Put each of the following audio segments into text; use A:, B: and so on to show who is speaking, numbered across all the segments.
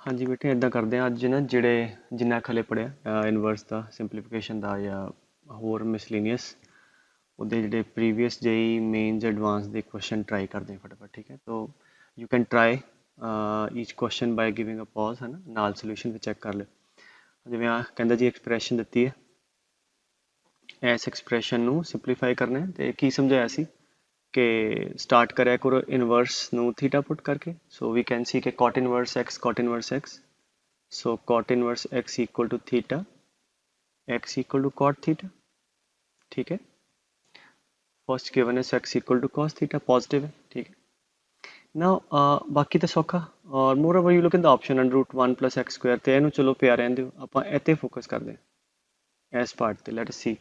A: हाँ जी बेटे इदा करते हैं अज ना जिहड़े जिन्ना खले पढ़िया इनवर्स का सिंपलीफिकेशन का या होर मिसलीनियस उहदे जिहड़े प्रीवियस जेई मेन्स एडवांस के क्वेश्चन ट्राई करते हैं फटाफट। ठीक है, तो you can try each question by giving a pause है ना, नाल सोल्यूशन भी चैक कर लो। जिवें आ कहंदा जी एक्सप्रैशन दित्ती है, इस एक्सप्रैशन नू सिंपलीफाई करना है तो की समझाया सी कि स्टार्ट कराया करो इनवर्स नू थीटा पुट करके। सो वी कैन सी के cot inverse x, so cot inverse x equal to theta, x equal to cot theta। ठीक है, फर्स्ट गिवन है x equal to cos theta, positive है। ठीक है, ना बाकी तो सौखा और moreover you look in the option under root 1 plus x square तो ਇਹਨੂੰ चलो ਪਿਆ ਰਹਿਣ ਦਿਓ, ਆਪਾਂ ਇੱਥੇ ਫੋਕਸ ਕਰਦੇ ਹਾਂ ਇਸ ਪਾਰਟ ਤੇ। ਲੈਟ ਅਸ ਸੀ,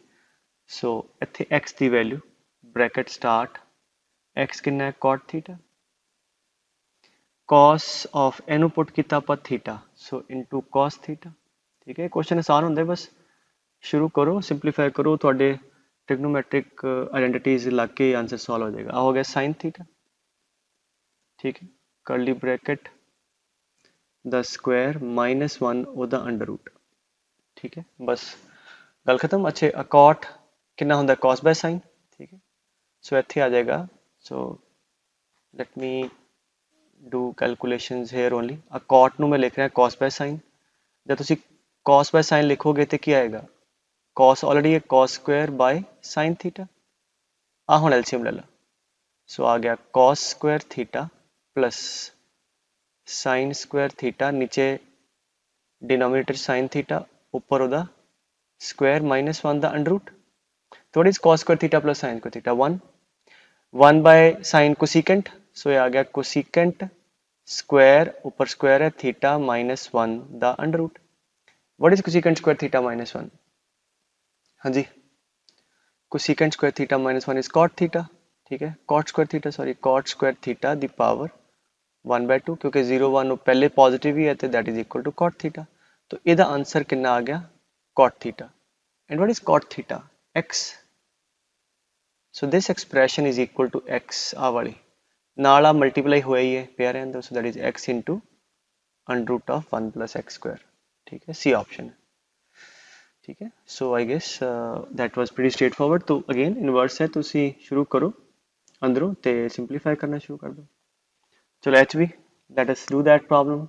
A: ਸੋ ਇੱਥੇ x ਦੀ ਵੈਲਿਊ ਬ੍ਰੈਕਟ ਸਟਾਰਟ x ਕਿੰਨਾ ਹੈ cot theta, cos of ਇਹਨੂੰ ਪੁੱਟ ਕੀਤਾ ਆਪਾਂ theta, so into cos theta। ठीक है, क्वेश्चन आसान होंगे, बस शुरू करो सिंपलीफाई करो, थोड़े ट्रिग्नोमेट्रिक आइडेंटिटीज लग के आंसर सॉल्व हो जाएगा। हो गया साइन थीटा। ठीक है, कर्ली ब्रैकेट द स्क्वायर -1 ओदा अंडर रूट। ठीक है, बस गल खत्म। अच्छे अकॉट कितना होंगे कॉस बाय साइन। ठीक है, सो इत्थे आ जाएगा। So let me do calculations here only. अकॉट नू मैं लिख रहा कॉस बाय साइन, जब तुम कॉस बाय साइन लिखोगे तो क्या आएगा, कॉस ऑलरेडी है cos square by sine theta. आ हुण एलसीएम ले लो, सो आ गया cos square theta plus sine square theta, नीचे डिनोमिनेटर साइन थीटा, ऊपर ओदा स्क्वायर -1 द अंडर रूट। तो what is cos square theta plus sine square theta, 1 by sine cosecant, so ये आ गया कोसिकेंट स्क्वायर, ऊपर स्क्वायर है theta -1 the under root. What is cosecant square theta -1? हाँ जी, cosecant square theta -1 is cot theta. ठीक है, cot square theta sorry cot square theta the power 1/2, क्योंकि 0 1 पहले पॉजिटिव ही है तो that is equal to cot theta. तो इसका आंसर कितना आ गया, cot theta. And what is cot theta, x. So this expression is equal to x, आ वाली नाल आ मल्टीप्लाई हुआ ही है पे रहने दो, so that is x into under root of 1 plus x square. ठीक है, सी ऑप्शन है। ठीक है, so I guess that was pretty straightforward. तो अगेन इनवर्स है, तो शुरू करो अंदरों तो सिंपलीफाई करना शुरू कर दो। चलो एच भी late us do that problem.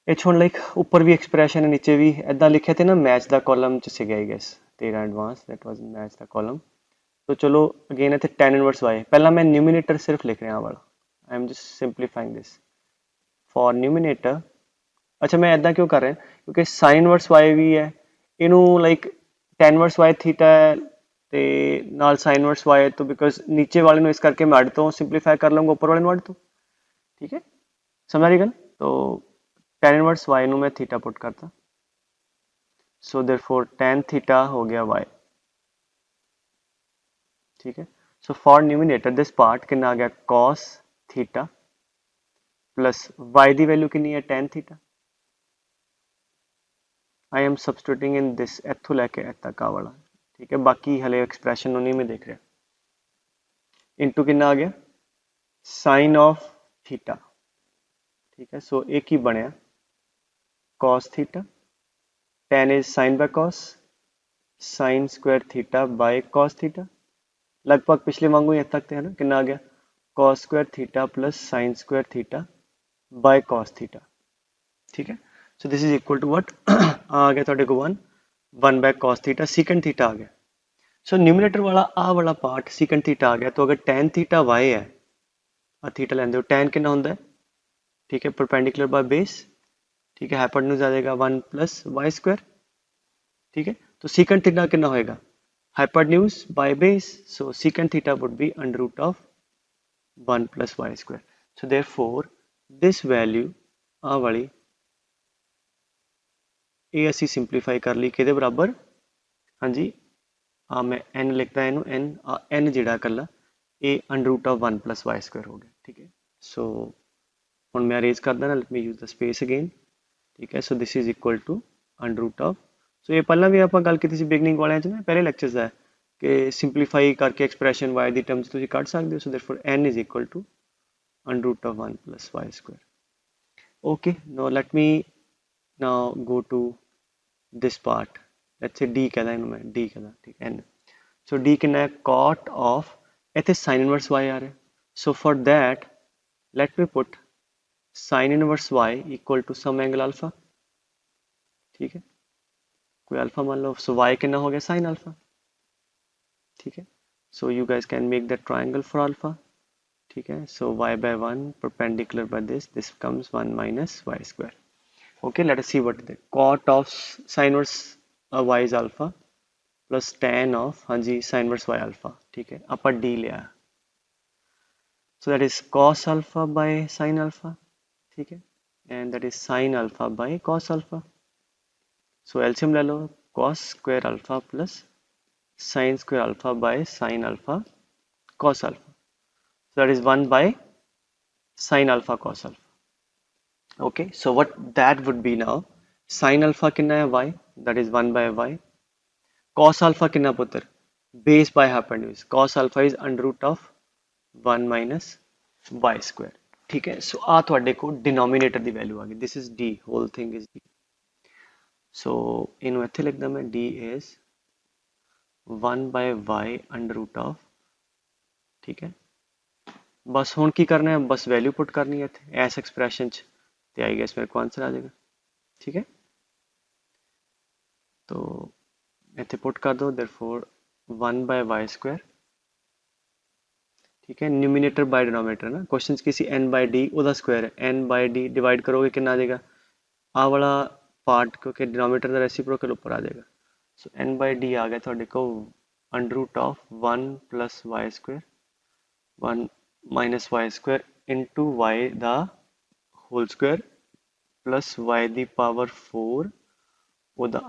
A: H हुण लाइक ऊपर भी एक्सप्रैशन है नीचे भी इदा लिखे थे ना, मैच द कॉलम च सीगा आई गेस तेरा advance, that was match the column. तो चलो अगेन इतने tan इनवर्स वाई, पहला मैं न्यूमिनेटर सिर्फ लिख रहा वाला, I am just simplifying this for numerator. अच्छा मैं इदा क्यों कर रहा क्योंकि साइन इनवर्स वाई भी है, इनू like tan inverse y theta है ते नाल साइन इनवर्स वाई है, तो बिकॉज नीचे वाले ਨੂੰ इस करके मैं अड तो सिंपलीफाई कर लूँगा ऊपर वाले ਨੂੰ अड तो। ठीक है, समझ रही गल। तो tan इनवर्स y ਨੂੰ मैं थीटा पुट करता, सो देयरफॉर tan थीटा हो गया y। ठीक है, so for numerator this part कितना आ गया cos थीटा प्लस y की वैल्यू कितनी है tan theta. I am substituting in this इथों लैके इथ तक आ वाला। ठीक है, बाकी हले एक्सप्रैशन नहीं मैं देख रहा। इंटू कितना आ गया साइन ऑफ थीटा। ठीक है, सो एक ही बनया cos theta, tan is sine by cos, sine square theta by cos theta, लगभग पिछले वांगू ही तक है ना। कितना आ गया cos square theta plus sine square theta by cos theta. ठीक है, so this is equal to what आ गया थोड़े को 1 by cos theta, secant theta आ गया। सो न्यूमिनेटर वाला आ वाला पार्ट सीकेंड थीटा आ गया, तो अगर tan थीटा y है, थीटा लेंदे हो tan कितना होंदा है। ठीक है, परपेंडिकुलर बाय बेस। ठीक है, हाइपोटेन्यूज आ जाएगा 1 प्लस वाई स्क्वायर। ठीक है, तो सीकेंड थीटा कितना होएगा hypotenuse by base, so secant theta would be under root of 1 plus y square. So therefore this value आ वाली ये असी सिंपलीफाई कर ली कि बराबर, हाँ जी आ मैं एन लिखता इनू एन, एन जिहड़ा कला ये under root of 1 plus y square हो गया। ठीक है, सो हुण मैं अरेंज कर देना, let me use the space again. ठीक है, so this is equal to under root of, so ये पहला भी आप गल की बिगनिंग वाले पहले लैक्चर्स है कि सिंपलीफाई करके एक्सप्रैशन वाई की टर्म्स कट सकते हो। So therefore n is equal to under root of 1 plus y square. Okay, now let me now go to this part. Let's say d कहना है इन्होंने, d कहना ठीक n. So d कितना है cot of इतने sin inverse y आ रहा है. So for that let me put sin inverse y equal to some angle alpha. ठीक है, कोई अल्फा मान लो. So y कितना हो गया sin alpha. ठीक है, so you guys can make that triangle for alpha. ठीक है, so y by 1 perpendicular by this becomes 1 minus y square. Okay, let us see what the cot of sin inverse y is alpha plus tan of हाँ जी sin inverse y alpha. ठीक है, अपर d लिया, so that is cos alpha by sin alpha. ठीक है, and that is sin alpha by cos alpha. So LCM ले लो, cos square alpha plus sin square alpha by sin alpha cos alpha. So that is 1 by sin alpha cos alpha. Okay, so what that would be now, sin alpha कितना है y, that is 1 by y. Cos alpha कितना पुत्र, base by hypotenuse. Cos alpha is under root of 1 minus y square. ठीक है, so आ थोड़े को denominator दी value आ गई. This is d, whole thing is d. So इन्हों इत्थे लिख दा मैं d is 1 by y under root of. ठीक है, बस हुण की करना है, बस वैल्यू पुट करनी है इस एक्सप्रैशन च, ते आई गेस मेरे को आंसर आ जाएगा. ठीक है, तो इतने पुट कर दो, देयरफॉर 1 by y स्क्वायर. ठीक है, न्यूमिनेटर बाय डिनोमिनेटर ना, क्वेश्चन किसी n by d उदा स्क्वायर है, n by d डिवाइड करोगे कितना आ जाएगा, आ वाला पार्ट क्योंकि डिनोमिनेटर का रेसिप्रोकल ऊपर आ जाएगा. सो n by d आ गया थोड़े को under root of 1 plus y square 1 minus y square into y दा होल स्क्वायर प्लस y दी पावर 4 ਉਹਦਾ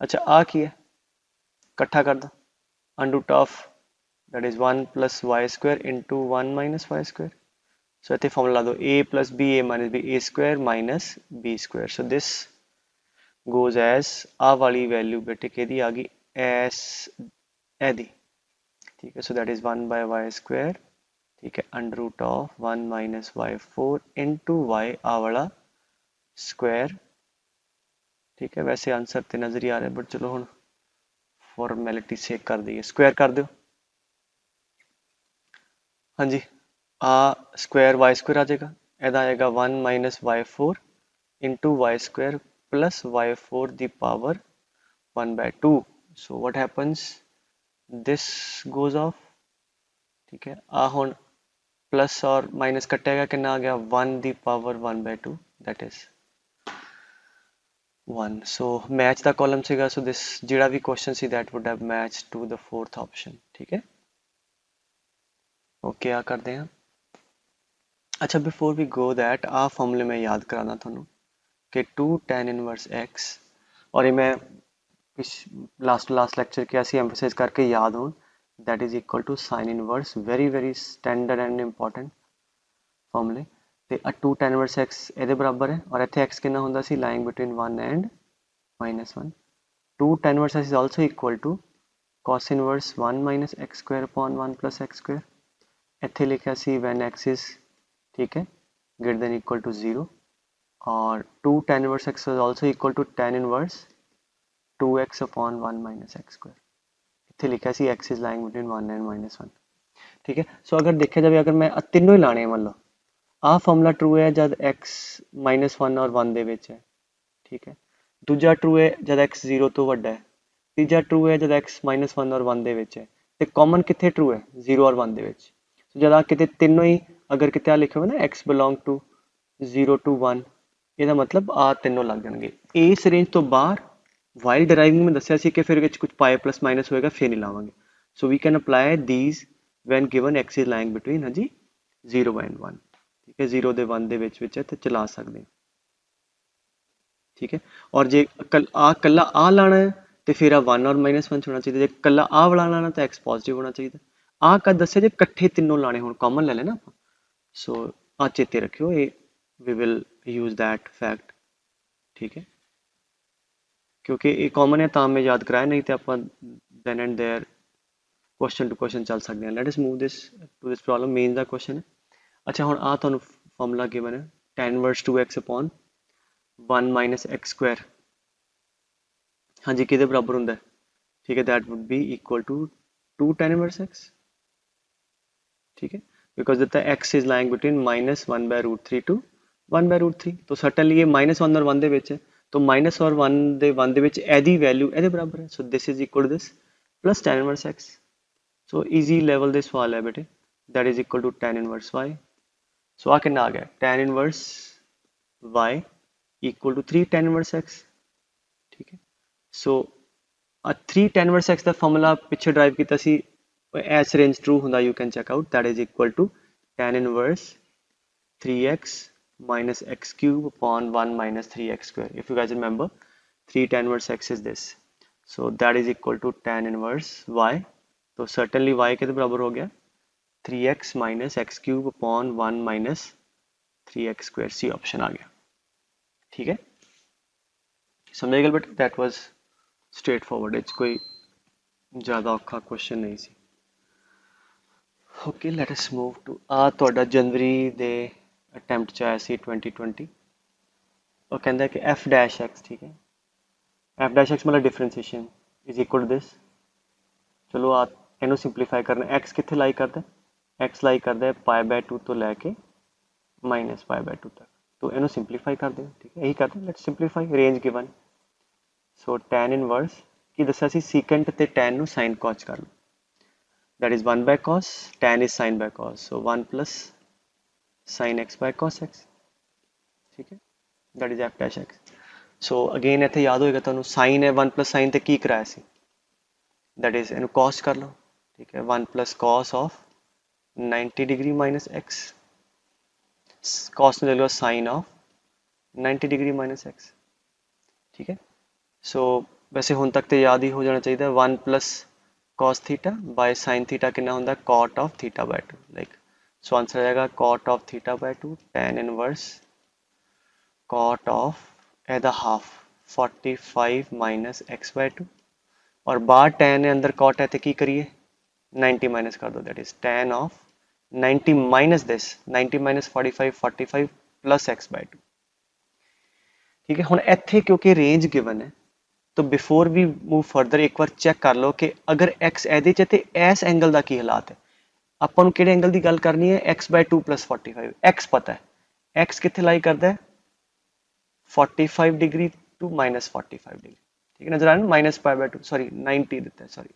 A: ਅੱਛਾ ਆ ਕੀ ਹੈ, ਇਕੱਠਾ ਕਰ ਦੋ, under root of that is 1 plus y square into 1 minus y square. So ਇੱਥੇ ਫਾਰਮੂਲਾ ਲਾ ਦੋ a plus b a minus b a square minus b square. So this goes as ਆ ਵਾਲੀ ਵੈਲਿਊ ਬੇਟੇ ਕਿਹਦੀ ਆ ਗਈ, ਐਸ ਇਹਦੀ. ਠੀਕ ਹੈ, so that is 1 by y square. ठीक है, under root of 1 minus y 4 into y आ वाला स्क्वायर. ठीक है, वैसे आंसर तो नजर ही आ रहा है बट चलो हम फॉर्मेलिटी से कर दिए, स्क्वायर कर दो. हाँ जी, आ स्क्वायर वाई स्क्वायर आ जाएगा, एदा आएगा 1 minus y 4 into y square plus y 4 दी power 1 by 2. So what happens, this goes off. ठीक है, आ हुण प्लस और माइनस कटेगा कितना आ गया 1 दी power 1 by 2 that is 1. So match दा कॉलम सीगा, सो दिस जिहड़ा भी क्वेश्चन सी that would have match to the fourth option. ठीक है, ओके आ करते हैं. अच्छा बिफोर वी गो दैट आ फॉर्मूले में याद कराना थानू कि 2 tan इनवर्स x, और ये मैं लास्ट लेक्चर के ऐसी एम्फसाइज करके याद हो, that is equal to sin inverse, very standard and important formula. ਤੇ 2 tan inverse x ਇਹਦੇ ਬਰਾਬਰ ਹੈ, ਔਰ ਇੱਥੇ x ਕਿੰਨਾ ਹੁੰਦਾ ਸੀ, lying between 1 and -1. 2 tan inverse x is also equal to cos inverse 1 minus x square upon 1 plus x square. ਇੱਥੇ ਲਿਖਿਆ ਸੀ when x is ठीक है greater than equal to 0, और 2 tan inverse x is also equal to tan inverse 2x upon 1 minus x square. इतने लिखा सी x is lying between 1 and -1. ठीक है, सो अगर देखा जाए, अगर मैं तीनों ही लाने मान लो आ फॉर्मूला ट्रू है जब x -1 और 1 दे विच है. ठीक है, दूजा ट्रू है जब x 0 तो वड्डा है, तीजा ट्रू है जब x -1 और 1 दे विच है, ते कॉमन कितने ट्रू है 0 और 1 दे विच. सो जब किते तीनों ही अगर किते आ लिखे हो ना x बिलोंग टू 0 to 1, ਇਹਦਾ मतलब आ तीनों लग जाएंगे इस रेंज तो बाहर. वाइल डराइविंग में दसिया सी कि फिर कुछ पाए प्लस माइनस होएगा फिर नहीं लावांगे. So we can apply these when given x is lying between हाँ जी 0 and 1. ठीक है, 0 दे 1 दे विच है तो चला सकते हैं. ठीक है, और जे कल्ला आ लाना है तो फिर 1 और -1 होना चाहिए, जो कल्ला आ वाला लाना तो एक्स पॉजिटिव होना चाहिए. आ का दसिया जे कट्ठे तीनों लाने हुण कॉमन ले लेना आप. सो आ चेते रखियो, ये we will use that fact. ठीक है, क्योंकि ये कॉमन है तो मैं याद कराया, नहीं तो आप then and there question to question चल सकते हैं। Let us move this to this problem. Main दा क्वेश्चन है। अच्छा हुण आ तुहानूं फॉर्मूला गिवन है tan inverse 2x upon 1 minus x square. हाँ जी, किहदे बराबर हुंदा है? ठीक है, that would be equal to 2 tan inverse x। ठीक है, बिकॉज दिता है x is lying between minus 1/√3 to 1/√3, तो सर्टनली ये -1 और 1 ਦੇ ਵਿੱਚ है, तो माइनस और 1 ਦੇ ਵਿੱਚ ਇਹਦੀ वैल्यू ਇਹਦੇ बराबर है। So this is equal to this plus tan inverse x। So easy level ਦੇ सवाल है बेटे, that is equal to tan inverse y। So आ कितना आ गया tan inverse y equal to 3 tan inverse x। ठीक है, सो 3 tan इनवर्स x ਦਾ ਫਾਰਮੂਲਾ ਪਿੱਛੇ ਡਰਾਈਵ ਕੀਤਾ ਸੀ, as range true ਹੁੰਦਾ, you can check out, that is equal to tan inverse 3x minus x cube upon 1 minus 3x square. If you guys remember, 3 tan inverse x is this, so that is equal to tan inverse y. तो certainly y के बराबर हो गया 3x minus x cube upon 1 minus 3x square। C option आ गया। ठीक है, समझ गए but that was straightforward, it's कोई ज़्यादा औखा क्वेश्चन नहीं सी। Okay, let us move to आ ਤੁਹਾਡਾ जनवरी ਦੇ अटैम्प्ट ਚ ਆਇਆ ਸੀ 2020। ਉਹ ਕਹਿੰਦਾ ਕਿ f dash x, ठीक है, f dash x मतलब differentiation is equal to this. चलो आ ਇਹਨੂੰ ਸਿੰਪਲੀਫਾਈ ਕਰਨਾ। x ਕਿੱਥੇ ਲਾਈ ਕਰਦਾ है? x ਲਾਈ ਕਰਦਾ है π/2 ਤੋਂ ਲੈ ਕੇ -π/2 तक, तो ਇਹਨੂੰ ਸਿੰਪਲੀਫਾਈ ਕਰਦੇ ਹਾਂ। ठीक है, यही करते हैं, let's simplify. Range given, so tan inverse की दसा सी सीकेंट ते tan ਨੂੰ sin cos कर लो, that is 1 by cos, tan is sin by cos, so 1 plus sin x by cos x। ठीक है, that is f dash x। so again ਇੱਥੇ याद होएगा ਤੁਹਾਨੂੰ sin है 1 plus sin ਤੇ ਕੀ ਕਰਾਇਆ ਸੀ, that is ਇਹਨੂੰ cos कर लो। ठीक है, 1 plus cos of 90 degree minus x, cos ਨੂੰ ले लो sin of 90 degree minus x। ठीक है, so वैसे ਹੁਣ तक तो याद ही हो जाना चाहिए 1 plus cos theta by sin theta कितना होता है cot of theta by 2, like so answer आ जाएगा cot of theta by 2 tan inverse cot of एदा हाफ 45 माइनस x बाय 2, और बाहर tan है अंदर cot है तो की करिए 90 माइनस कर दो, that is tan of 90 minus this 90 minus 45 45 plus x by 2। ठीक है, हुण इत्थे क्योंकि रेंज गिवन है तो बिफोर वी मूव फर्दर एक बार चेक कर लो कि अगर x ਇਹਦੇ ਚ ਤੇ ਇਸ एंगल ਦਾ ਕੀ ਹਾਲਾਤ है। ਆਪਾਂ ਨੂੰ ਕਿਹੜੇ एंगल ਦੀ ਗੱਲ ਕਰਨੀ है, x by 2 plus 45। x पता है, x कित्थे लाई करता है 45 डिग्री टू माइनस 45 डिग्री। ठीक है, नजर आ रहा है, माइनस पाई बाय 2, सॉरी 90 देता है, सॉरी।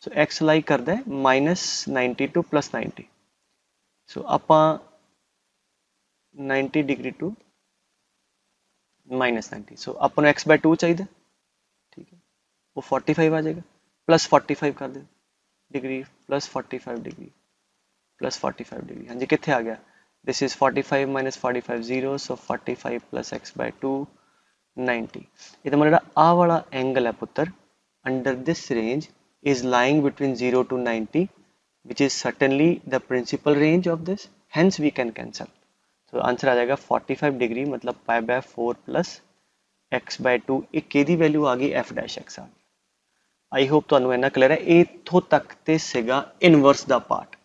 A: सो x लाई करता है माइनस 90 टू प्लस 90। सो ਆਪਾਂ 90 डिग्री टू माइनस 90, सो अपन एक्स बाय 2 चाहिए। ठीक है, वो 45 आ जाएगा, प्लस 45 कर दे degree, plus 45 degree, plus 45 degree. हाँ जी, कितने आ गया, this is 45 minus 45 0, so 45 plus x by 2 90। ये तो मतलब आ वाला एंगल है पुत्र under this range is lying between 0 to 90, which is certainly the principal range of this, hence we can cancel। तो आंसर आ जाएगा 45 डिग्री मतलब pi by 4 plus x by 2। एक की वैल्यू आ गई एफ डैश एक्स आ गई। आई होप ਤੁਹਾਨੂੰ ਇੰਨਾ क्लियर है। इत्थों तक ਤੇ ਸੀਗਾ ਇਨਵਰਸ ਦਾ ਪਾर्ट,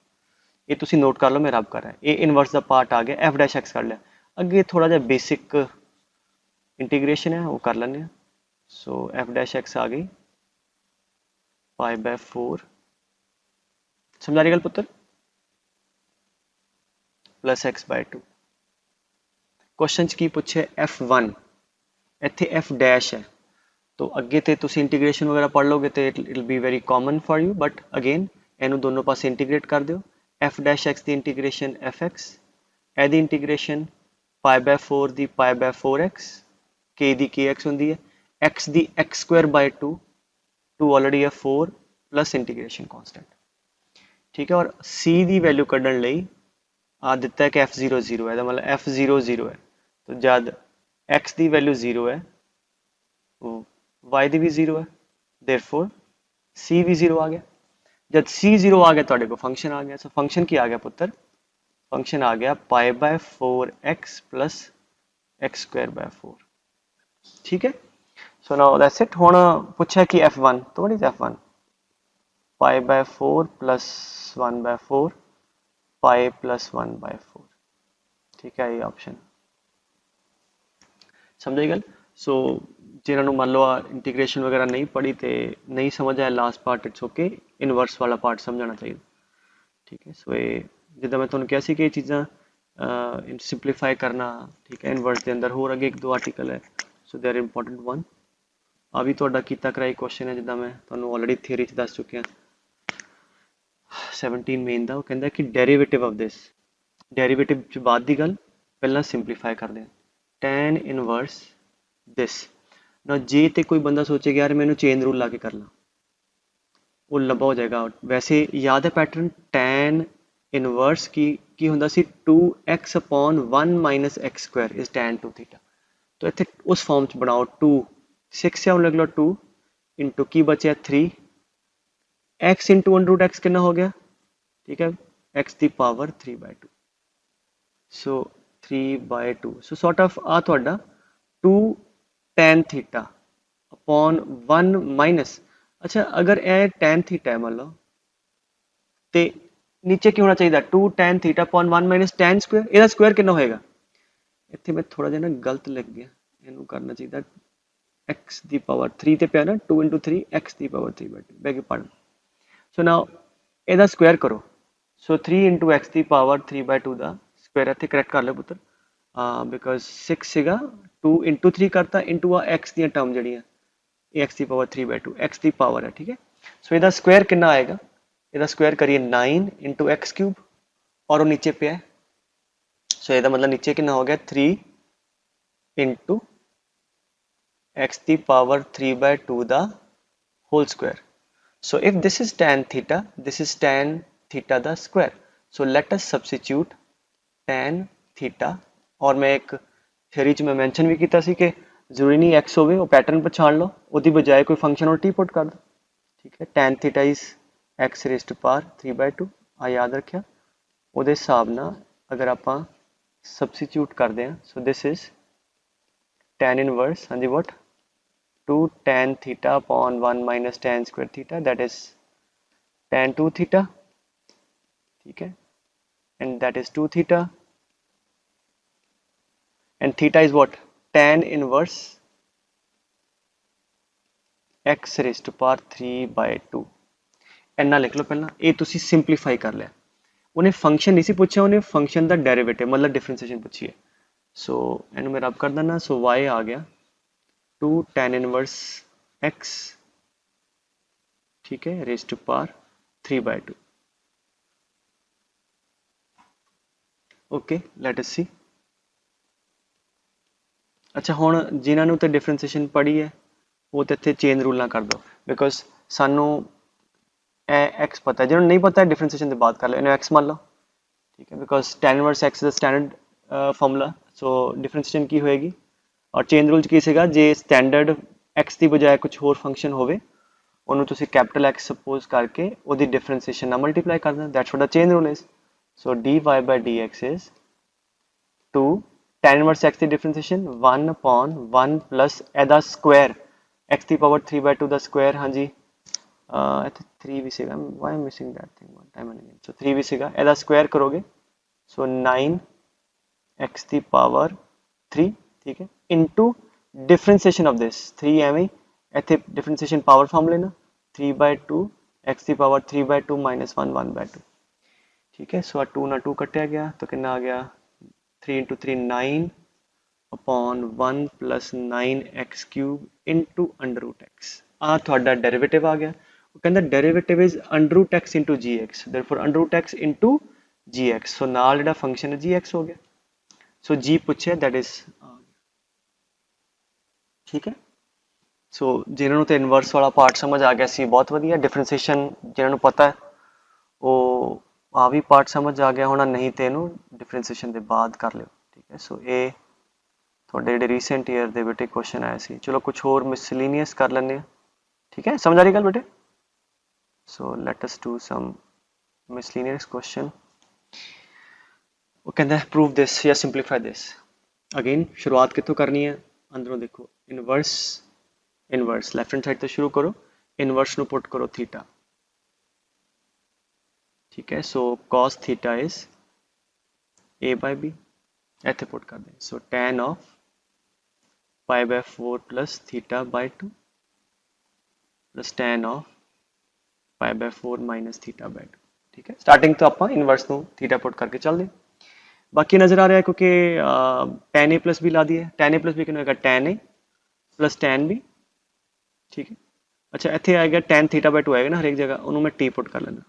A: ਇਹ ਤੁਸੀਂ ਨੋਟ ਕਰ ਲਓ, ਮੈਂ ਰੱਬ ਕਰ ਰਿਹਾ। ਇਹ ਇਨਵਰਸ ਦਾ ਪਾर्ट ਆ ਗਿਆ, ਐਫ ਡੈਸ਼ ਐਕਸ ਕਰ ਲਿਆ। ਅੱਗੇ ਥੋੜਾ ਜਿਹਾ ਬੇਸਿਕ इंटीग्रेशन है वो कर लेने। सो एफ डैश एक्स आ गई पाई बाय 4, समझा रही गल पुत्र, प्लस एक्स बाय 2। क्वेश्चन की पूछे F1, इत्थे F डैश है, तो अगे तो तुसी इंटीग्रेशन वगैरह पढ़ लोगे तो it will be very common for you, but again इनू दोनों पासे इंटीग्रेट कर दो। एफ डैश एक्स की इंटीग्रेशन एफ एक्स, एदी integration pi by 4 the pi by 4x, के दी के एक्स होंगी है, x the x square by 2, 2 already है 4 प्लस इंटीग्रेशन कॉन्स्टेंट। ठीक है, और सी दी वैल्यू कढ़न लई आ दिता है कि f0 0 है, मतलब f0 0 है, तो जब x की वैल्यू 0 है y की भी 0 है, देयरफॉर c भी 0 आ गया। जब c 0 आ गया तो फंक्शन आ गया। सो फंक्शन की आ गया पुत्र, फंक्शन आ गया pi by 4x plus x square by 4। ठीक है, सो नाउ दैट्स इट। हुण पूछा कि f1, तो what is f1? Pi by 4 plus 1 by 4 pi plus 1 by 4। ठीक है, ये ऑप्शन समझे गल। सो जिन्होंने मान लो इंटीग्रेशन वगैरह नहीं पढ़ी तो नहीं समझ आया last part, it's okay, inverse वाला पार्ट समझना चाहिए। ठीक है, सो ये जिदा मैं तुहानू कहा सी कि ये चीज़ां सिंपलीफाई करना, ठीक है, इनवर्स के अंदर होर अगे एक दो आर्टिकल है, सो दे आर इंपॉर्टेंट वन। आ भी तुहाडा कीता कराई क्वेश्चन है, जिदा मैं तुहानू ऑलरेडी थियरी च दस चुकिया 17 मेन का। वो कहता कि डेरीवेटिव ऑफ दिस, डेरीवेटिव च बाद की गल, पहला सिंपलीफाई करते हैं। टैन इनवर्स दिस ना, जे तो कोई बंदा सोचेगा यार मैंने चेन रूल ला के करना, वो लंबा हो जाएगा। वैसे याद है पैटर्न, टैन इनवर्स की होंदा सी 2x upon 1 minus x square is tan 2 theta. तो इतने उस फॉर्म च बनाओ 2 6 से लिख लो 2 इंटू की बचे 3 x into under root x कितना हो गया, ठीक है, x की power 3/2, so 3/2। So sort of आ थोड़ा 2 टैन थीटा अपॉन 1 माइनस, अच्छा अगर ए टैन थीटा है मान लो तो नीचे की होना चाहिए 2 tan theta upon 1 minus tan square, ਇਹਦਾ स्क्वायर कितना होएगा। इतने मैं थोड़ा जिहा ना गलत लिख गया, इनू करना चाहिए x की पावर 3 ते पिया ना 2 इंटू 3 x की पावर 3/2, बैग पढ़। सो नाउ ਇਹਦਾ स्क्वायर करो, सो 3 इंटू एक्स की पावर 3/2 का स्क्वायर इतने करैक्ट कर लो पुत्र, बिकॉज 6 सीगा 2 इंटू 3 करता इंटू आ एक्स दी टर्म जी एक्स की पावर 3/2 एक्स की पावर है, ठीक है। सो ਇਹਦਾ स्क्वायर कितना आएगा, ਇਹਦਾ स्क्वायर करिए 9 इंटू एक्स क्यूब और वो नीचे पे है, सो ਇਹਦਾ मतलब नीचे कितना हो गया 3 इंटू एक्स की पावर 3/2 का whole square. So if this is tan theta, this is tan theta the square. So let us substitute tan theta, और मैं एक थ्योरी में मेंशन भी किया सी कि जरूरी नहीं x होवे, वो पैटर्न पछाण लो, उसकी बजाय कोई फंक्शन और टी पुट कर दो, ठीक है। tan theta is x raised to power 3/2 आ याद रखिया, ਉਹਦੇ हिसाब ना अगर आप सब्सिट्यूट करते हैं, सो दिस इज tan इनवर्स, हाँ जी what 2 tan theta upon 1 minus tan square theta, that is tan 2 theta, ठीक है, and that is 2 theta, and theta is what tan inverse x raised to power 3/2। इन्ना लिख लो पहला, ये तुसी सिंपलीफाई कर लिया, उन्हें फंक्शन नहीं सी पूछा, उन्हें फंक्शन का डेरिवेटिव मतलब डिफरेंशिएशन पूछी है। सो इन्हें मैं रब कर देना, सो y आ गया 2 tan इनवर्स x, ठीक है, raise to power 3/2। Okay let us see. अच्छा हुण जिन्होंने तो डिफरेंशिएशन पढ़ी है वो तो इतने चेन रूल ना कर दो, बिकॉज सानू एक्स पता है, जिन्होंने नहीं पता है डिफरेंशिएशन की बात कर लो, इन्हें एक्स मान लो, ठीक है, because tan inverse x is standard formula. So differentiation की होएगी और चेन रूल की सीगा, जे स्टैंडर्ड एक्स की बजाय कुछ होर फंक्शन होवे, ਉਹਨੂੰ ਤੁਸੀਂ कैपिटल एक्स सपोज करके ਉਹਦੀ डिफरेंशिएशन ਨਾਲ मल्टीप्लाई कर देना, that's what the chain rule is. So dy by dx is 2 tan inverse x की डिफरेंशिएशन 1 upon 1 प्लस ਇਹਦਾ स्क्वायर x की पावर 3/2 ਦਾ स्क्वायर, हाँ जी ਇੱਥੇ 3 भी ਸੀਗਾ, why I'm missing that thing one time and again, so 3 भी ਸੀਗਾ, ਇਹਦਾ स्क्वायर करोगे सो 9 x की पावर 3, ठीक है, इनटू डिफरेंशिएशन ऑफ दिस 3 एवं इतने डिफरेंशिएशन पावर फॉर्म लेना 3/2 x की पावर 3/2 माइनस 1 1/2, ठीक है। सो 2 ना 2 कटिया गया तो कितना आ गया 3 into 3 9 upon 1 plus 9x cube into under root x, आ थोड़ा डेरिवेटिव आ गया। वो कहता derivative is under root x into g x, therefore under root x into g x, so नाल जिहड़ा फंक्शन है जी एक्स हो गया। सो जी पूछे दैट इज, ठीक है। सो जिन्होंने तो इनवर्स वाला पार्ट समझ आ गया सी बहुत वधिया, डिफरेंशिएशन जिन्होंने पता है वो आ भी पार्ट समझ आ गया होना, नहीं तो इनू डिफरेंशिएशन के बाद कर लियो, ठीक है। सो ये थोड़े ਜਿਹੜੇ रीसेंट ईयर ਦੇ बेटे क्वेश्चन आए सी, चलो कुछ होर मिसलिनियस कर लेने, ठीक है, समझ आ रही गल बेटे। So let us do some miscellaneous question. वो कहता है प्रूव दिस या सिंपलीफाई दिस। अगेन शुरुआत कितों करनी है, अंदरों देखो inverse, inverse left hand side तो शुरू करो, इनवर्स नु पुट करो थीटा, ठीक है। So cos theta is a by b, ਇੱਥੇ पुट कर दें। So tan of pi by 4 plus theta by 2 plus tan of pi by 4 minus theta by 2। ठीक है, स्टार्टिंग तो ਆਪਾਂ इनवर्स ਨੂੰ थीटा पुट करके ਚੱਲਦੇ। बाकी नजर आ रहा है क्योंकि tan a प्लस b ला दिया है, tan a प्लस b कितना होगा tan a plus tan b। ठीक है, अच्छा ਇੱਥੇ आएगा tan थीटा बाय 2 आएगा ना हर एक जगह, उन्होंने मैं t पुट कर लेना।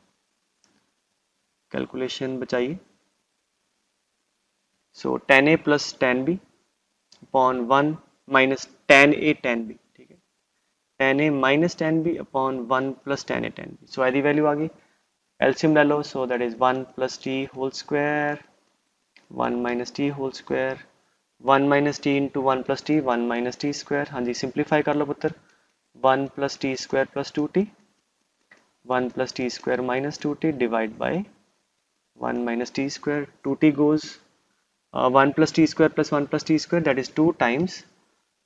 A: कैलकुलेशन बचाइए। So tan a plus tan b upon 1 minus tan a tan b। ठीक है, tan a minus tan b upon 1 plus tan a tan b। So यदि वैल्यू आ गई, एलसीएम ले लो। So that is 1 plus t whole square 1 minus t whole square 1 minus t into 1 plus t 1 minus t square. हाँ जी, simplify कर लो पुत्र। 1 plus T square plus 2t 1 plus T square minus 2t divide by 1 minus t square, 2t goes 1 plus t square plus 1 plus t square, that is 2 times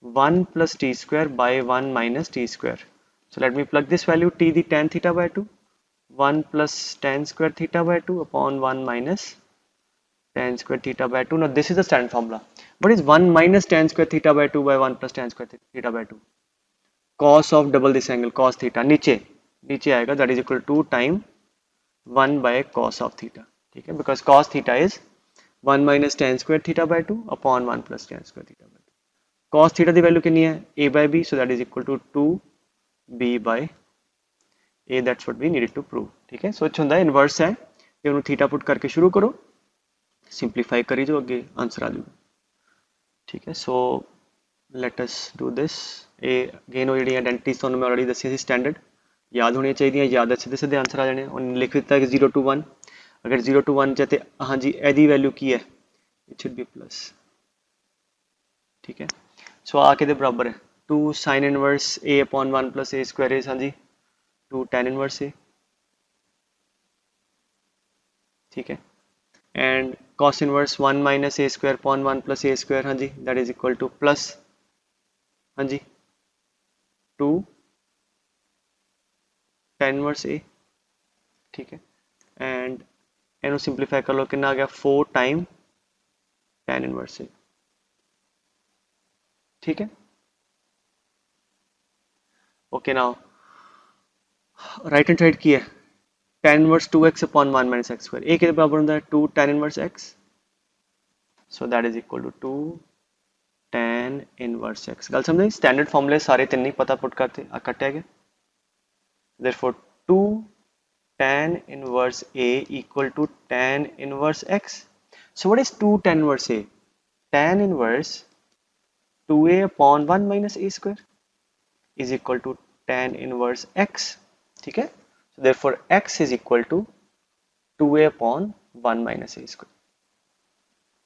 A: 1 plus t square by 1 minus t square. So let me plug this value, t the tan theta by 2, 1 plus tan square theta by 2 upon 1 minus tan square theta by 2. Now this is the standard formula. What is 1 minus tan square theta by 2 by 1 plus tan square theta by 2? Cos of double this angle, cos theta, नीचे आएगा, that is equal to 2 time 1 by cos of theta. ठीक है, because cos theta is 1 minus tan square theta by 2 upon 1 plus tan square theta by 2. cos theta की value कितनी है? a by b, so that is equal to 2b by a. That's what we needed to prove. ठीक है, so ਹੁੰਦਾ inverse है, ये उन्होंने theta put करके शुरू करो, सिंप्लीफाई करी जो अगे आंसर आ जाएगा। ठीक है, सो let us do this. A again वो जी आइडेंटिटीज तो मैं ऑलरेडी दसी सी, स्टैंडर्ड याद होनी चाहिए, याद सीधे सीधे आंसर आ जाने। उन्हें लिख दिता है कि 0 to 1, अगर 0 to 1 चाहते, हाँ जी एदी वैल्यू की है, इट शुड बी प्लस। ठीक है, सो आ के बराबर है 2 sine inverse a upon 1 plus a square is, हाँ जी 2 tan इनवर्स a। ठीक है, and cos inverse 1 minus a square upon 1 plus a square, हाँ जी that is equal to plus, हाँ जी 2 tan इनवर्स a। ठीक है, एंड इन्हों सिंप्लीफाई कर लो, कितना आ गया 4 टाइम tan इनवर्स a। ठीक है, okay, now right hand side की है tan inverse 2x upon 1 minus x square, a के बराबर होता है 2 tan inverse x, so that is equal to 2 tan inverse x। गल समझे, स्टैंडर्ड फॉर्मूले सारे तीन नहीं पता पुट करते आ कटे गए, therefore 2 tan inverse a equal to tan inverse x. So what is 2 tan inverse a? Tan inverse 2a upon 1 minus a square is equal to tan inverse x. ठीक है, so therefore x is equal to 2a upon 1 minus a square.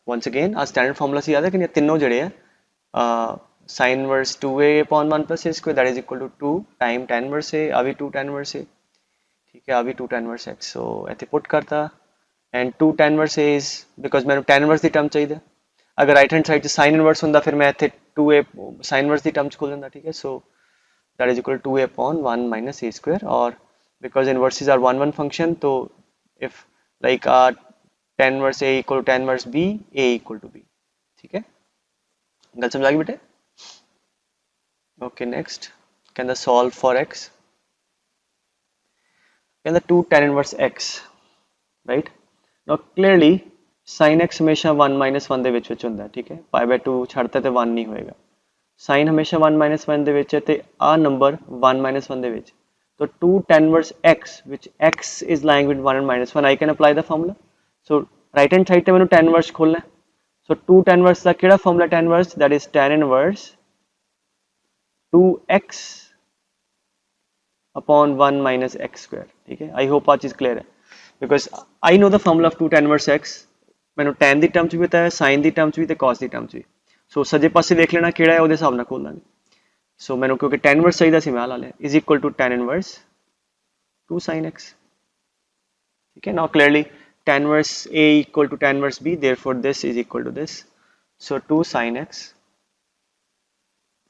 A: Once again uh standard formula से याद है कि ये तीनों जड़े हैं, sin inverse 2a upon 1 plus a square that is equal to 2 time tan inverse a, अभी 2 tan inverse a। ठीक है, अभी 2 tan inverse x, so ऐसे पुट करता and 2 tan inverse a is because मैंने tan inverse की term चाहिए, अगर राइट हैंड साइड से sin inverse होता फिर मैं ਇੱਥੇ 2a sin inverse की टर्म्स खोल लेंदा। ठीक है, so that is equal to 2a upon 1 minus a square, और बिकॉज इनवर्सेस आर 1 1 फंक्शन, तो if like tan inverse a equal to tan inverse b, a equal to b। ठीक है, गल समझ आ गई बेटे? ओके, नेक्स्ट कहंदा सॉल्व फॉर x, कहंदा 2 tan inverse x, right. Now clearly sin x हमेशा 1 माइनस 1 ਦੇ ਵਿੱਚ ਹੁੰਦਾ। ठीक है, पाई बाय 2 ਛੱਡਤਾ ਤੇ 1 नहीं होएगा, sin हमेशा 1 माइनस 1 ਦੇ ਵਿੱਚ ਹੈ ਤੇ ਆ ਨੰਬਰ 1 माइनस 1 ਦੇ ਵਿੱਚ, तो 2 tan inverse x which x is lying with 1 and minus 1, I can apply the formula। so right hand side ਤੇ ਮੈਨੂੰ tan inverse खोलना है, so 2 tan inverse ਦਾ ਕਿਹੜਾ formula tan inverse, that is tan inverse 2x upon 1 minus x square। ठीक है, I hope आज चीज clear है, because I know the formula of 2 tan inverse x, मैंने tan ਦੀ ਟਰਮ ਚ ਵੀ ਪਤਾ ਹੈ, sin ਦੀ ਟਰਮ ਚ ਵੀ ਤੇ cos ਦੀ ਟਰਮ ਚ ਵੀ, ਸੋ ਸੱਜੇ ਪਾਸੇ ਵੇਖ ਲੈਣਾ ਕਿਹੜਾ ਹੈ, ਉਹਦੇ ਹਿਸਾਬ ਨਾਲ ਖੋਲ ਲਾਂਗੇ। ਸੋ ਮੈਨੂੰ ਕਿਉਂਕਿ tan inverse ਚਾਹੀਦਾ ਸੀ, ਮੈਂ ਲਾ ਲਿਆ is equal to tan inverse 2 sin x। ठीक है, now clearly tan inverse a equal to tan inverse b, therefore this is equal to this, so 2 sin x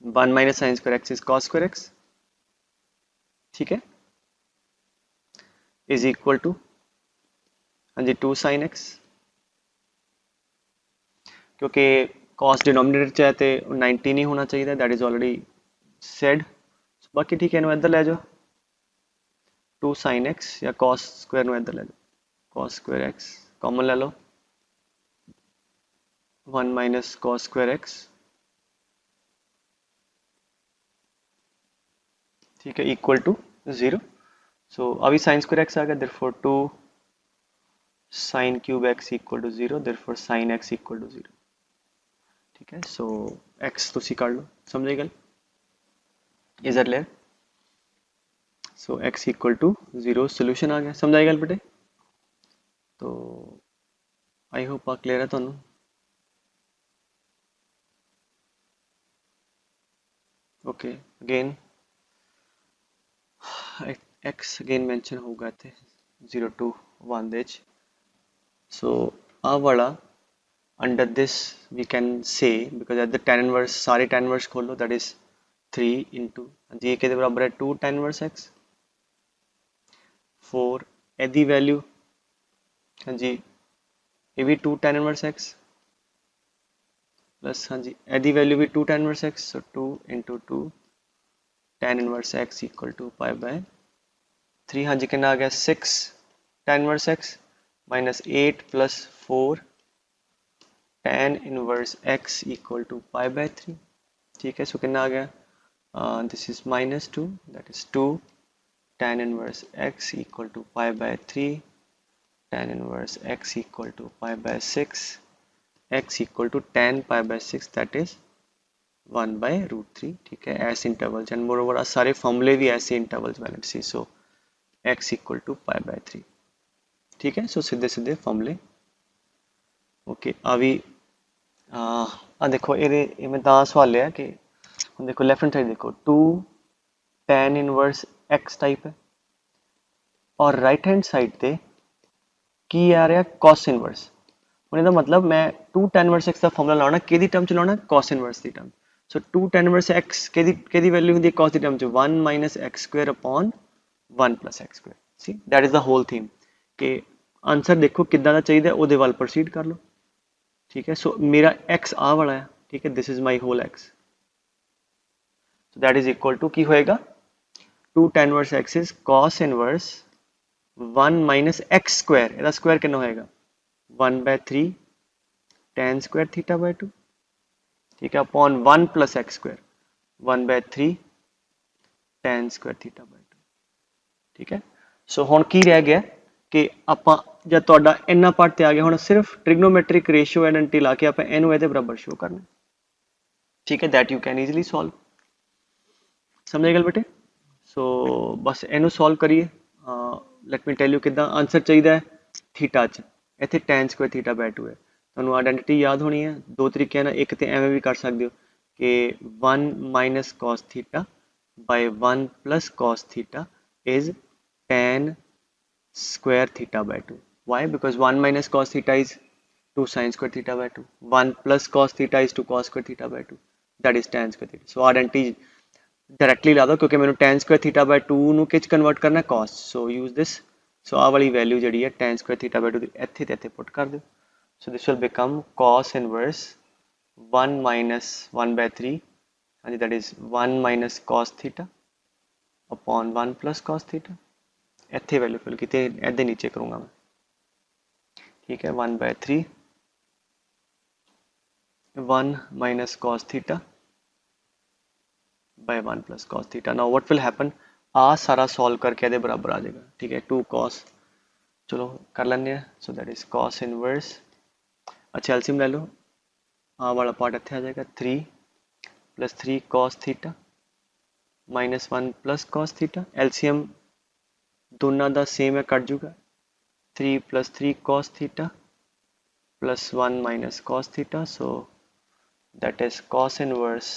A: 1 minus sin square x is cos square x। ठीक है, is equal to हाँ जी 2 sin x, क्योंकि cos denominator च है तो 90 नहीं होना चाहिए, दैट इज ऑलरेडी सेड। बाकी ठीक है, इन्हू इधर ले जाओ, 2 sin x या cos स्क्वायर ਨੂੰ इधर ले जाओ, cos स्क्वायर x कॉमन ले लो, 1 माइनस cos स्क्वायर x, ठीक है, इक्वल टू 0। सो अभी साइन स्क्वायर x आ गया, therefore 2 sin cube x equal to 0, therefore sin x equal to 0। ठीक है, सो x ਤੁਸੀਂ कर लो, समझे गल, is that clear? So x equal to 0 solution आ गया, समझ आई गल बेटे? तो आई होप आ क्लियर है ਤੁਹਾਨੂੰ। Okay again x again mention होगा इत्थे 0 to 1 ਦੇ ਵਿੱਚ। सो आ वाला under this we can say, because at the tan inverse सारे tan inverse खोलो, that is 3 into ये के बराबर है 2 tan inverse x, 4 एदी वैल्यू, हाँ जी ये भी 2 tan inverse x प्लस, हाँ जी एदी वैल्यू भी 2 tan inverse x, so 2 into 2 tan inverse x equal to pi by 3। हाँ जी कितना आ गया 6 tan inverse x minus 8 plus 4 tan inverse x equal to pi by 3। ठीक है, सो कितना आ गया, this is minus 2, that is 2 tan inverse x equal to pi by 3, tan inverse x equal to pi by 6, x equal to tan pi by 6, that is 1 by root 3। ठीक है, ऐसे intervals and moreover सारे फॉर्मूले भी ऐसे intervals में let's see, so x equal to pi by 3। ठीक है, सो सीधे सीधे फॉर्मूले। ओके अभी आ देखो ये मैं दा सवाल लिया कि हम देखो लेफ्ट हैंड साइड देखो 2 tan इनवर्स x टाइप है और राइट हैंड साइड ਤੇ ਕੀ ਆ ਰਿਹਾ cos इनवर्स। ਹੁਣ ਇਹਦਾ मतलब मैं 2 tan इनवर्स x ਦਾ ਫਾਰਮੂਲਾ ਲਾਉਣਾ ਕਿਹਦੀ ਟਰਮ ਚ ਲਾਉਣਾ cos इनवर्स ਦੀ ਟਰਮ। ਸੋ 2 tan इनवर्स x ਕਿਹਦੀ ਵੈਲਿਊ ਹੁੰਦੀ ਹੈ cos ਦੀ ਟਰਮ ਚ 1 x square upon 1 plus x square। See that is the whole theme कि आंसर देखो कितना चाहिए ਉਹਦੇ ਵੱਲ प्रोसीड कर लो। ठीक है, सो मेरा x आ वाला है, ठीक है, this is my whole x, so that is equal to की होएगा 2 tan inverse x is cos inverse 1 minus x square, ਇਹਦਾ स्क्वायर कितना होएगा 1 by 3 tan square theta by 2। ठीक है, upon 1 plus x square 1 by 3 tan square theta by 2। ठीक है, सो हुण की रह गया कि ਆਪਾਂ जब ਤੁਹਾਡਾ ਇੰਨਾ ਪਾਰਟ ਤੇ ਆ ਗਿਆ, ਹੁਣ ਸਿਰਫ ट्रिग्नोमेट्रिक रेशियो आइडेंटिटी ला के ਆਪਾਂ ਇਹਨੂੰ ਇਹਦੇ बराबर शो करना। ठीक है, that you can easily solve, समझे गल बेटे? सो बस ਇਹਨੂੰ सॉल्व करिए। लेट मी टेल यू किदा आंसर चाहिए थीटा च, इत्थे tan स्क्वायर थीटा बाय 2 है। ਤੁਹਾਨੂੰ आइडेंटिटी याद होनी है, दो तरीके ना, एक तो एवें भी कर सकते हो कि 1 minus cos theta bye 1 plus cos theta is tan square theta by 2। Why? Because 1 minus cos theta is 2 sin square theta by 2, 1 plus cos theta is 2 cos square theta by 2, that is tan square theta। So identity directly ला दो क्योंकि मैंने tan square theta by 2 ਨੂੰ ਕਿਚ convert ਕਰਨਾ cos, so use this। so ਆ ਵਾਲੀ value ਜਿਹੜੀ ਹੈ tan square theta by 2 ਇੱਥੇ ਤੇ ਇੱਥੇ ਪੁੱਟ ਕਰ ਦਿਓ, so this will become cos inverse 1 minus 1 by 3, and that is 1 minus cos theta upon 1 plus cos theta। ਇੱਥੇ वैल्यू फिल की ਇਹਦੇ नीचे करूँगा मैं। ठीक है, 1 by 3 1 minus cos theta by 1 plus cos theta। now what will happen, आ सारा solve करके ਇਹਦੇ बराबर आ जाएगा। ठीक है, 2 cos, चलो कर लेंगे, सो दैट इज cos इनवर्स, अच्छा एलसीएम ले लो, आ वाला पार्ट ਇੱਥੇ आ जाएगा 3 plus 3 cos theta minus 1 plus cos theta, LCM दोनों का सेम है, cut जूगा 3 plus 3 cos theta plus 1 minus cos theta, so that is cos inverse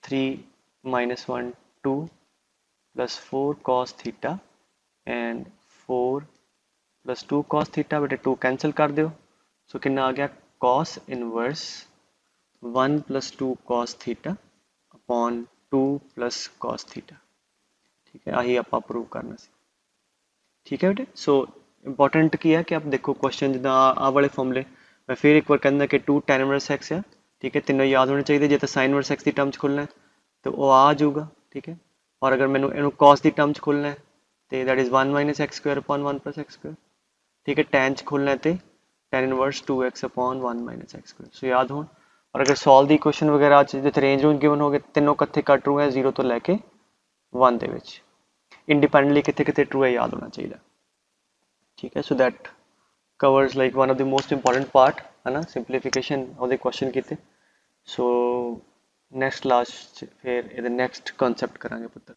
A: 3 minus 1 2 plus 4 cos theta and 4 plus 2 cos theta, बेटे 2 cancel कर दो, सो कितना आ गया cos inverse 1 plus 2 cos theta upon 2 plus cos theta। ठीक है, आही आप प्रूव करना सी। ठीक है बेटे, सो इंपॉर्टेंट की है कि आप देखो क्वेश्चन जिदा आ वाले फॉर्मूले मैं फिर एक बार कहना कि 2 tan इनवर्स x है, ठीक है, तीनों याद होने चाहिए। जो तो साइन इनवर्स x की टर्म च खोलना है तो वो आ जाऊगा, ठीक है। और अगर मैंने इनू cos की टर्म च खोलना है तो that is 1 minus x square upon 1 plus x square, ठीक है। tan च खोलना है तो tan inverse 2x upon 1 minus x square, so याद हो। और अगर सॉल्व दी क्वेश्चन वगैरह जिथे रेंज रूंज गिवन हो गए तीनों कट्ठे का ट्रू है 0 तो लैके 1 ਦੇ ਵਿੱਚ इंडिपेंडेंटली कितने कितने ट्रू है याद होना चाहिए, ठीक है। So that covers like one of the most important part है ना, simplification of the question कीते। सो नेक्स्ट क्लास फिर ਇਹਦੇ नेक्स्ट concept करांगे पुत्तर।